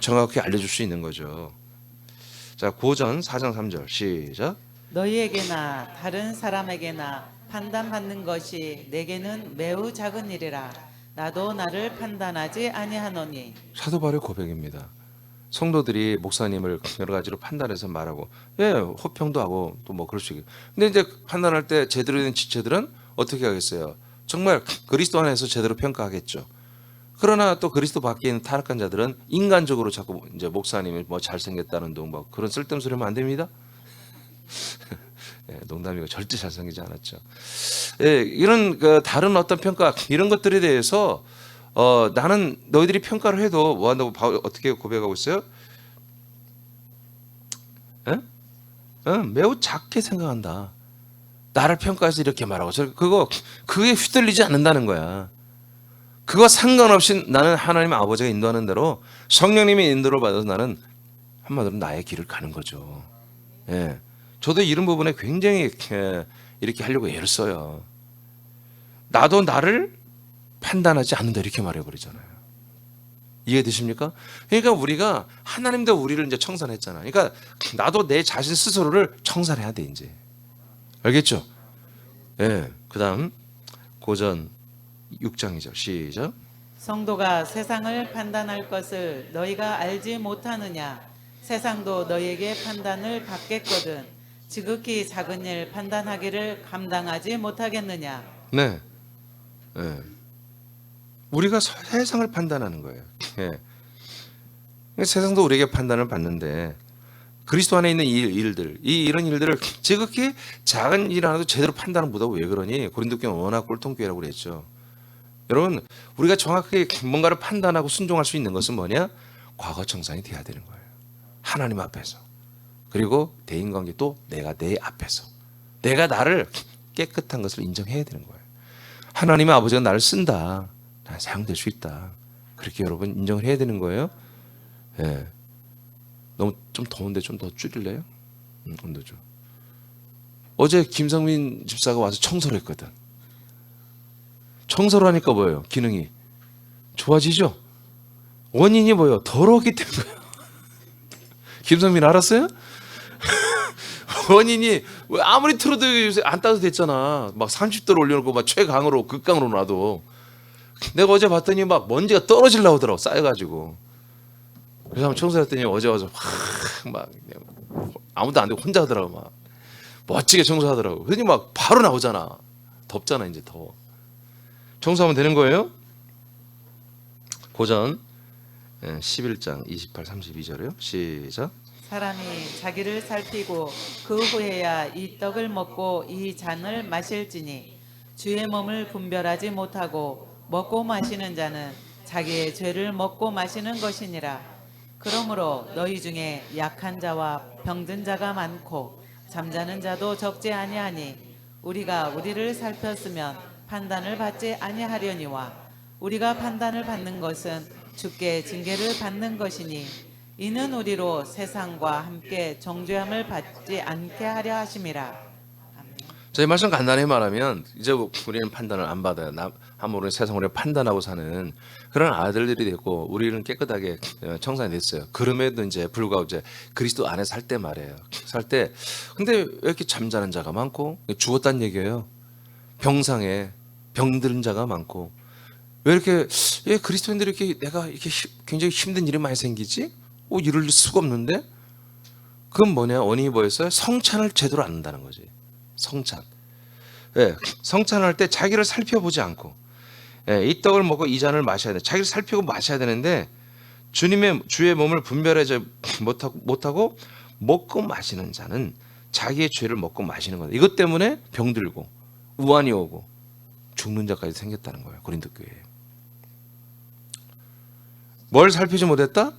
정확히 알려줄 수 있는 거죠. 자, 고전 4장 3절 시작. 너희에게나 다른 사람에게나 판단받는 것이 내게는 매우 작은 일이라. 나도 나를 판단하지 아니하노니. 사도 바울의 고백입니다. 성도들이 목사님을 여러 가지로 판단해서 말하고, 예, 호평도 하고 또 뭐 그럴 수 있고. 근데 이제 판단할 때 제대로 된 지체들은 어떻게 하겠어요? 정말 그리스도 안에서 제대로 평가하겠죠. 그러나 또 그리스도 밖에 있는 타락한 자들은 인간적으로 자꾸 이제 목사님이 뭐 잘생겼다는 둥 뭐 그런 쓸데없는 소리 하면 안 됩니다. 네, 농담이고 절대 잘생기지 않았죠. 예, 이런 그 다른 어떤 평가 이런 것들에 대해서 나는 너희들이 평가를 해도 뭐 한다고 바울 어떻게 고백하고 있어요? 예? 매우 작게 생각한다. 나를 평가해서 이렇게 말하고 그게 휘둘리지 않는다는 거야. 그거 상관없이 나는 하나님 아버지가 인도하는 대로 성령님의 인도를 받아서 나는 한마디로 나의 길을 가는 거죠. 예. 저도 이런 부분에 굉장히 이렇게 하려고 애를 써요. 나도 나를 판단하지 않는다 이렇게 말해버리잖아요. 이해되십니까? 그러니까 우리가 하나님도 우리를 이제 청산했잖아요. 그러니까 나도 내 자신 스스로를 청산해야 돼 이제. 알겠죠? 예. 그다음 고전 6장 2절 시작. 성도가 세상을 판단할 것을 너희가 알지 못하느냐? 세상도 너희에게 판단을 받겠거든. 지극히 작은 일 판단하기를 감당하지 못하겠느냐? 네. 예. 우리가 세상을 판단하는 거예요. 예. 세상도 우리에게 판단을 받는데 그리스도 안에 있는 이 일들, 이런 일들을 지극히 작은 일 하나도 제대로 판단을 못하고 왜 그러니? 고린도 교회는 워낙 꼴통교회라고 그랬죠. 여러분, 우리가 정확하게 뭔가를 판단하고 순종할 수 있는 것은 뭐냐? 과거 청산이 돼야 되는 거예요. 하나님 앞에서. 그리고 대인관계 또 내가 내 앞에서. 내가 나를 깨끗한 것을 인정해야 되는 거예요. 하나님의 아버지가 나를 쓴다. 난 사용될 수 있다. 그렇게 여러분 인정을 해야 되는 거예요. 예. 너무 좀 더운데 좀 더 줄일래요? 온도 좀. 어제 김성민 집사가 와서 청소를 했거든. 청소를 하니까 뭐예요? 기능이 좋아지죠? 원인이 뭐예요? 더러웠기 때문에요. 김성민 알았어요? 원인이 아무리 틀어도 요새 안 따뜻했잖아. 막 30도로 올려놓고 막 최강으로 극강으로 놔도 내가 어제 봤더니 막 먼지가 떨어지려고 하더라고 쌓여가지고. 그래서 한번 청소했더니 어제 와서 막 아무도 안 되고 혼자 하더라고. 막 멋지게 청소하더라고. 그러니 막 바로 나오잖아. 덥잖아 이제 더워. 청소하면 되는 거예요? 고전 11장 28, 32절이요. 시작. 사람이 자기를 살피고 그 후에야 이 떡을 먹고 이 잔을 마실지니 주의 몸을 분별하지 못하고 먹고 마시는 자는 자기의 죄를 먹고 마시는 것이니라. 그러므로 너희 중에 약한 자와 병든 자가 많고 잠자는 자도 적지 아니하니 우리가 우리를 살폈으면 판단을 받지 아니하려니와 우리가 판단을 받는 것은 주께 징계를 받는 것이니 이는 우리로 세상과 함께 정죄함을 받지 않게 하려 하심이라. 저희 말씀 간단히 말하면 이제 우리는 판단을 안 받아요. 함으로 세상으로 판단하고 사는 그런 아들들이 됐고 우리는 깨끗하게 청산이 됐어요. 그럼에도 이제 불구하고 이제 그리스도 안에 살 때 말이에요. 살 때 근데 왜 이렇게 잠자는 자가 많고 죽었다는 얘기예요. 병상에 병든 자가 많고 왜 이렇게 그리스도인들이 이렇게 내가 이렇게 굉장히 힘든 일이 많이 생기지? 이럴 수가 없는데 그건 뭐냐? 원인이 뭐였어요? 성찬을 제대로 안 한다는 거지. 성찬. 예, 성찬할 때 자기를 살펴보지 않고 이 떡을 먹고 이 잔을 마셔야 돼. 자기를 살피고 마셔야 되는데 주의 몸을 분별하지 못하고 먹고 마시는 자는 자기의 죄를 먹고 마시는 거다. 이것 때문에 병들고 우환이 오고 죽는 자까지 생겼다는 거예요. 고린도 교회에. 뭘 살피지 못했다?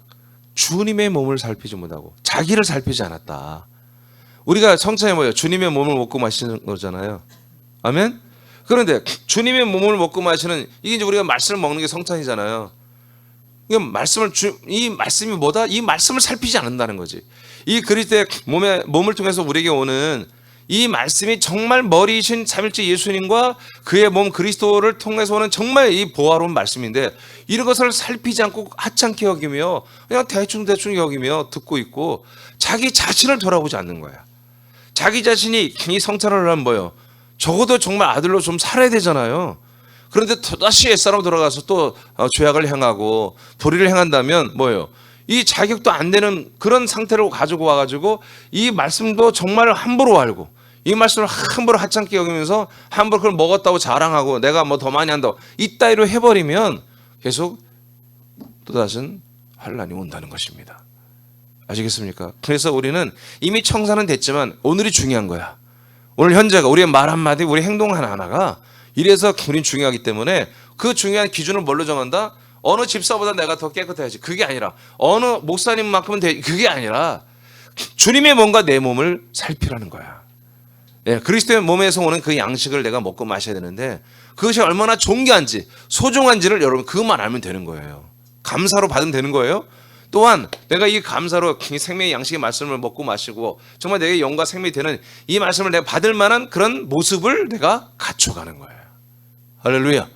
주님의 몸을 살피지 못하고 자기를 살피지 않았다. 우리가 성찬이 뭐예요? 주님의 몸을 먹고 마시는 거잖아요. 아멘? 그런데 주님의 몸을 먹고 마시는 이게 이제 우리가 말씀을 먹는 게 성찬이잖아요. 이 말씀이 뭐다? 이 말씀을 살피지 않는다는 거지. 이 그리스도의 몸을 통해서 우리에게 오는 이 말씀이 정말 머리이신 삼일째 예수님과 그의 몸 그리스도를 통해서 오는 정말 이 보화로운 말씀인데 이런 것을 살피지 않고 하찮게 여기며 그냥 대충 여기며 듣고 있고 자기 자신을 돌아보지 않는 거야. 자기 자신이 이 성찬을 하면 뭐예요? 적어도 정말 아들로 좀 살아야 되잖아요. 그런데 또다시 옛사람 돌아가서 또 죄악을 행하고 불의를 행한다면 뭐예요? 이 자격도 안 되는 그런 상태로 가지고 와가지고 이 말씀도 정말 함부로 알고 이 말씀을 함부로 하찮게 여기면서 함부로 그걸 먹었다고 자랑하고 내가 뭐 더 많이 한다고 이따위로 해버리면 계속 또다시 환란이 온다는 것입니다. 아시겠습니까? 그래서 우리는 이미 청산은 됐지만 오늘이 중요한 거야. 오늘 현재가 우리의 말 한마디 우리 행동 하나하나가 이래서 우린 중요하기 때문에 그 중요한 기준을 뭘로 정한다? 어느 집사보다 내가 더 깨끗해야지. 그게 아니라 어느 목사님만큼은 그게 아니라 주님의 몸과 내 몸을 살피라는 거야. 예, 그리스도의 몸에서 오는 그 양식을 내가 먹고 마셔야 되는데 그것이 얼마나 존귀한지 소중한지를 여러분 그것만 알면 되는 거예요. 감사로 받으면 되는 거예요. 또한 내가 이 감사로 이 생명의 양식의 말씀을 먹고 마시고 정말 내게 영과 생명이 되는 이 말씀을 내가 받을 만한 그런 모습을 내가 갖춰가는 거예요. 할렐루야.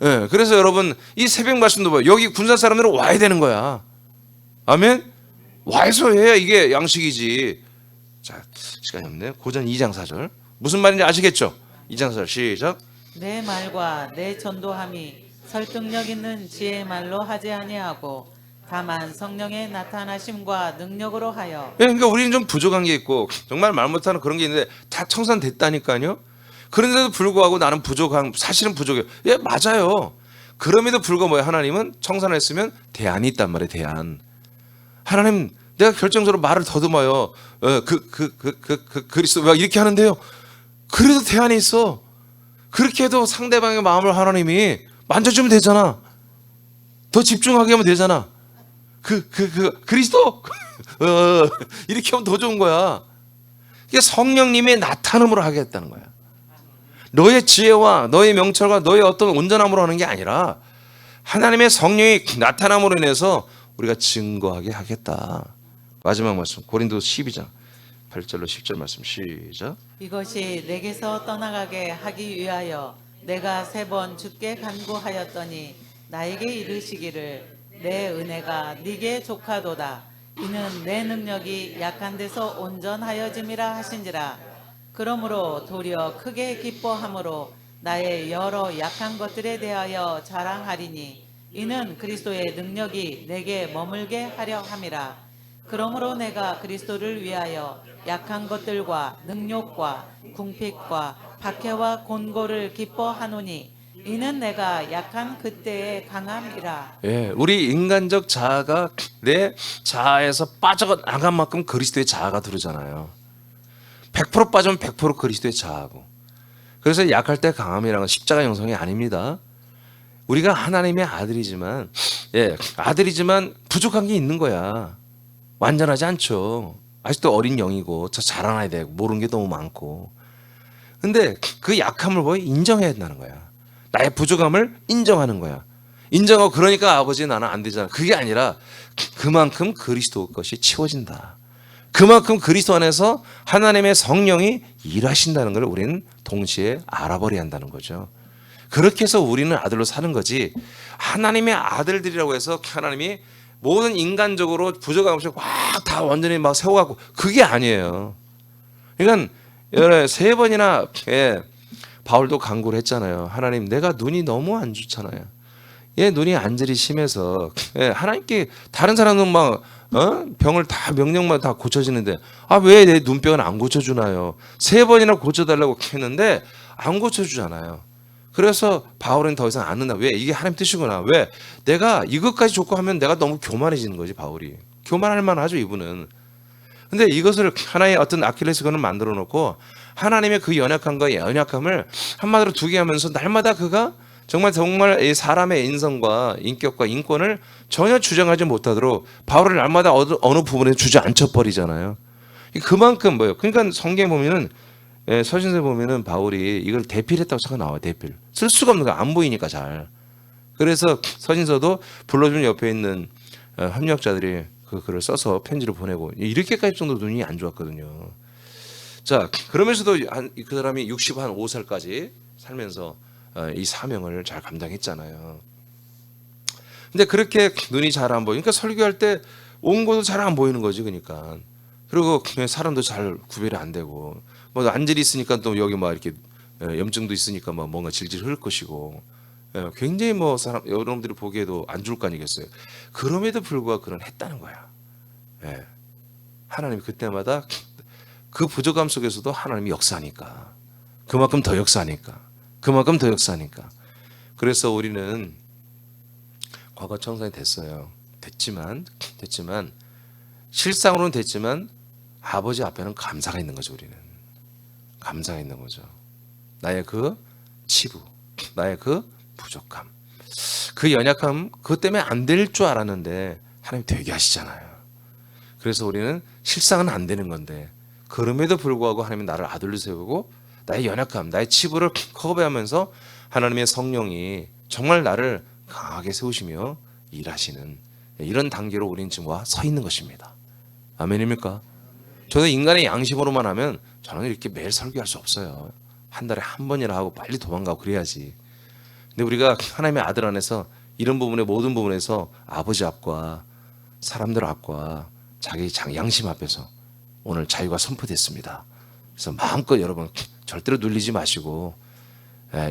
예, 그래서 여러분 이 새벽 말씀도 봐요. 여기 군산 사람들은 와야 되는 거야. 아멘. 와서 해야 이게 양식이지. 자, 시간이 없네요. 고전 2장 4절 무슨 말인지 아시겠죠? 2장 4절 시작. 내 말과 내 전도함이 설득력 있는 지혜의 말로 하지 아니하고 다만 성령의 나타나심과 능력으로 하여. 예, 그러니까 우리는 좀 부족한 게 있고 정말 말 못하는 그런 게 있는데 다 청산됐다니까요. 그런데도 불구하고 나는 부족한 사실은 부족해요. 예, 맞아요. 그럼에도 불구하고 뭐예요? 하나님은 청산했으면 대안이 있단 말이에요. 대안. 하나님 내가 결정적으로 말을 더듬어요. 그리스도 왜 이렇게 하는데요. 그래도 대안이 있어. 그렇게 해도 상대방의 마음을 하나님이 만져주면 되잖아. 더 집중하게 하면 되잖아. 그리스도 이렇게 하면 더 좋은 거야. 이게 성령님의 나타남으로 하겠다는 거야. 너의 지혜와 너의 명철과 너의 어떤 온전함으로 하는 게 아니라 하나님의 성령이 나타남으로 인해서 우리가 증거하게 하겠다. 마지막 말씀 고린도 12장 8절로 10절 말씀 시작. 이것이 내게서 떠나가게 하기 위하여 내가 3번 주께 간구하였더니 나에게 이르시기를 내 은혜가 네게 족하도다. 이는 내 능력이 약한 데서 온전하여짐이라 하신지라. 그러므로 도리어 크게 기뻐함으로 나의 여러 약한 것들에 대하여 자랑하리니 이는 그리스도의 능력이 내게 머물게 하려 함이라. 그러므로 내가 그리스도를 위하여 약한 것들과 능욕과 궁핍과 박해와 곤고를 기뻐하노니 이는 내가 약한 그때의 강함이라. 예, 우리 인간적 자아가 내 자아에서 빠져나간 만큼 그리스도의 자아가 들어오잖아요. 100% 빠지면 100% 그리스도의 자아고. 그래서 약할 때 강함이라는 건 십자가 형성이 아닙니다. 우리가 하나님의 아들이지만, 예, 아들이지만 부족한 게 있는 거야. 완전하지 않죠. 아직도 어린 영이고, 저 자라나야 되고, 모르는 게 너무 많고. 근데 그 약함을 거의 인정해야 된다는 거야. 나의 부족함을 인정하는 거야. 인정하고 그러니까 아버지 나는 안 되잖아. 그게 아니라 그만큼 그리스도 것이 치워진다. 그만큼 그리스도 안에서 하나님의 성령이 일하신다는 걸 우리는 동시에 알아버려야 한다는 거죠. 그렇게 해서 우리는 아들로 사는 거지. 하나님의 아들들이라고 해서 하나님이 모든 인간적으로 부족함 없이 막 다 완전히 막 세워갖고 그게 아니에요. 그러니까 3번이나 바울도 간구를 했잖아요. 하나님 내가 눈이 너무 안 좋잖아요. 얘 눈이 안절이 심해서 하나님께 다른 사람은 막 병을 다 명령만 다 고쳐지는데 왜 내 눈병은 안 고쳐주나요? 3번이나 고쳐달라고 했는데 안 고쳐주잖아요. 그래서 바울은 더 이상 안 는다. 왜? 이게 하나님 뜻이구나. 왜? 내가 이것까지 좋고 하면 내가 너무 교만해지는 거지. 바울이 교만할 만하죠 이분은. 근데 이것을 하나의 어떤 아킬레스건을 만들어 놓고 하나님의 그 연약함과 연약함을 한마디로 두게 하면서 날마다 그가 정말 이 사람의 인성과 인격과 인권을 전혀 주장하지 못하도록 바울을 날마다 어느 부분에 주저앉혀 버리잖아요. 그만큼 뭐예요? 그러니까 성경에 보면은 서신서에 보면은 바울이 이걸 대필했다고 생각 나와요. 대필 쓸 수가 없는 거 안 보이니까 잘. 그래서 서신서도 불러준 옆에 있는 협력자들이 그 글을 써서 편지를 보내고 이렇게까지 정도 눈이 안 좋았거든요. 자, 그러면서도 그 사람이 65살까지 살면서 이 사명을 잘 감당했잖아요. 근데 그렇게 눈이 잘 안 보이니까 설교할 때 온 것도 잘 안 보이는 거지, 그러니까. 그리고 사람도 잘 구별이 안 되고, 뭐 안절이 있으니까 또 여기 막 이렇게 염증도 있으니까 막 뭔가 질질 흐를 것이고, 굉장히 뭐 여러분들이 보기에도 안 좋을 거 아니겠어요. 그럼에도 불구하고 그런 했다는 거야. 하나님이 그때마다 그 부족함 속에서도 하나님이 역사하니까, 그만큼 더 역사하니까. 그래서 우리는 과거 청산이 됐어요. 됐지만 실상으로는 됐지만 아버지 앞에는 감사가 있는 거죠. 우리는 감사가 있는 거죠. 나의 그 치부, 나의 그 부족함, 그 연약함, 그것 때문에 안 될 줄 알았는데 하나님 되게 하시잖아요. 그래서 우리는 실상은 안 되는 건데 그럼에도 불구하고 하나님이 나를 아들로 세우고 나의 연약함, 나의 치부를 커버하면서 하나님의 성령이 정말 나를 강하게 세우시며 일하시는 이런 단계로 우리는 지금 와 서 있는 것입니다. 아멘입니까? 저도 인간의 양심으로만 하면 저는 이렇게 매일 설교할 수 없어요. 한 달에 한 번이나 하고 빨리 도망가고 그래야지. 근데 우리가 하나님의 아들 안에서 이런 부분에 모든 부분에서 아버지 앞과 사람들 앞과 자기 양심 앞에서 오늘 자유가 선포됐습니다. 그래서 마음껏 여러분 절대로 눌리지 마시고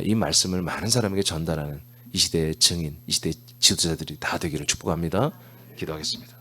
이 말씀을 많은 사람에게 전달하는 이 시대의 증인, 이 시대의 지도자들이 다 되기를 축복합니다. 기도하겠습니다.